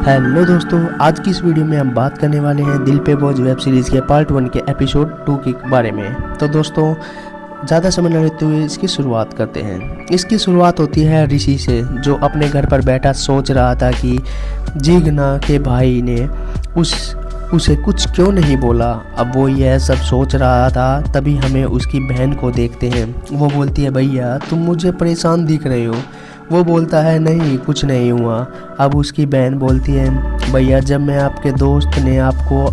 Hello दोस्तों, आज की इस वीडियो में हम बात करने वाले हैं दिल पे बोझ वेब सीरीज़ के पार्ट 1 के एपिसोड 2 के बारे में। तो दोस्तों, ज़्यादा समय न लेते हुए इसकी शुरुआत करते हैं। इसकी शुरुआत होती है ऋषि से, जो अपने घर पर बैठा सोच रहा था कि जिग्ना के भाई ने उसे कुछ क्यों नहीं बोला। अब वो यह सब सोच रहा था, तभी हमें उसकी बहन को देखते हैं। वो बोलती है, भैया तुम मुझे परेशान दिख रहे हो। वो बोलता है, नहीं कुछ नहीं हुआ। अब उसकी बहन बोलती है, भैया जब मैं आपके दोस्त ने आपको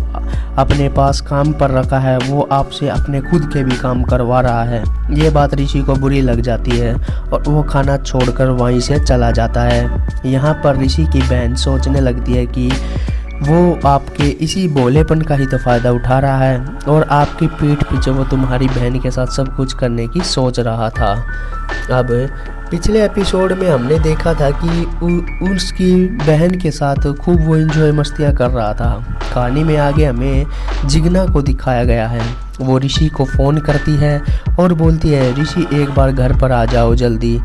अपने पास काम पर रखा है, वो आपसे अपने खुद के भी काम करवा रहा है। ये बात ऋषि को बुरी लग जाती है और वो खाना छोड़कर वहीं से चला जाता है। यहाँ पर ऋषि की बहन सोचने लगती है कि वो आपके इसी भोलेपन का ही तो फ़ायदा उठा रहा है और आपकी पीठ पीछे वो तुम्हारी बहन के साथ सब कुछ करने की सोच रहा था। अब पिछले एपिसोड में हमने देखा था कि उसकी बहन के साथ खूब वो एंजॉय मस्तियाँ कर रहा था। कहानी में आगे हमें जिग्ना को दिखाया गया है। वो ऋषि को फ़ोन करती है और बोलती है, ऋषि एक बार घर पर आ जाओ जल्दी।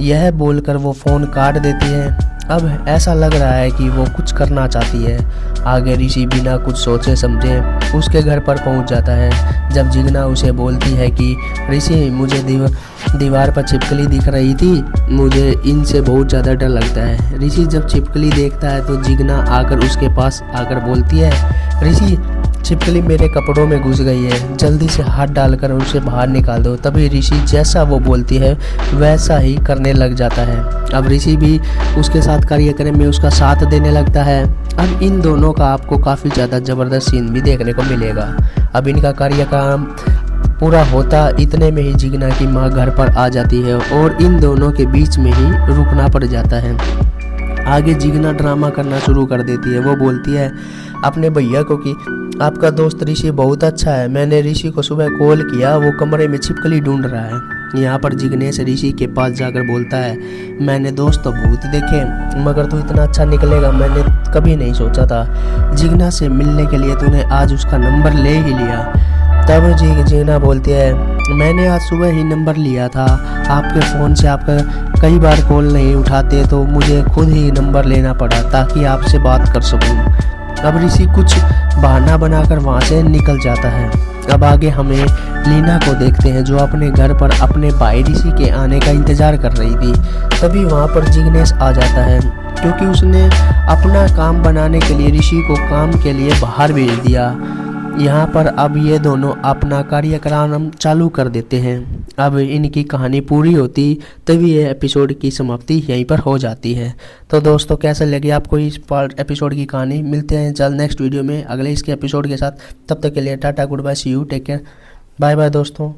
यह बोलकर वो फ़ोन काट देती है। अब ऐसा लग रहा है कि वो कुछ करना चाहती है। आगे ऋषि बिना कुछ सोचे समझे उसके घर पर पहुंच जाता है। जब जिग्ना उसे बोलती है कि ऋषि मुझे दीवार पर छिपकली दिख रही थी, मुझे इनसे बहुत ज़्यादा डर लगता है। ऋषि जब छिपकली देखता है तो जिग्ना आकर उसके पास आकर बोलती है, ऋषि छिपकली मेरे कपड़ों में घुस गई है, जल्दी से हाथ डालकर उसे बाहर निकाल दो। तभी ऋषि जैसा वो बोलती है वैसा ही करने लग जाता है। अब ऋषि भी उसके साथ कार्यक्रम में उसका साथ देने लगता है। अब इन दोनों का आपको काफ़ी ज़्यादा ज़बरदस्त सीन भी देखने को मिलेगा। अब इनका कार्यक्रम पूरा होता इतने में ही जिग्ना की माँ घर पर आ जाती है और इन दोनों के बीच में ही रुकना पड़ जाता है। आगे जिग्ना ड्रामा करना शुरू कर देती है। वो बोलती है अपने भैया को कि आपका दोस्त ऋषि बहुत अच्छा है, मैंने ऋषि को सुबह कॉल किया, वो कमरे में छिपकली ढूंढ रहा है। यहाँ पर जिग्नेश ऋषि के पास जाकर बोलता है, मैंने दोस्त तो बहुत देखे मगर तू इतना अच्छा निकलेगा मैंने कभी नहीं सोचा था। जिग्ना से मिलने के लिए तूने आज उसका नंबर ले ही लिया। तब जिग्ना बोलती है, मैंने आज सुबह ही नंबर लिया था आपके फ़ोन से, आपका कई बार कॉल नहीं उठाते तो मुझे खुद ही नंबर लेना पड़ा ताकि आपसे बात कर सकूं। अब ऋषि कुछ बहाना बनाकर वहाँ से निकल जाता है। अब आगे हमें लीना को देखते हैं, जो अपने घर पर अपने भाई ऋषि के आने का इंतज़ार कर रही थी। तभी वहाँ पर जिग्नेश आ जाता है, क्योंकि उसने अपना काम बनाने के लिए ऋषि को काम के लिए बाहर भेज दिया। यहाँ पर अब ये दोनों अपना कार्यक्रम चालू कर देते हैं। अब इनकी कहानी पूरी होती तभी ये एपिसोड की समाप्ति यहीं पर हो जाती है। तो दोस्तों, कैसे लगी आपको इस पार्ट एपिसोड की कहानी? मिलते हैं जल्द नेक्स्ट वीडियो में अगले इसके एपिसोड के साथ। तब तक के लिए tata, goodbye, see you, take care, bye bye दोस्तों।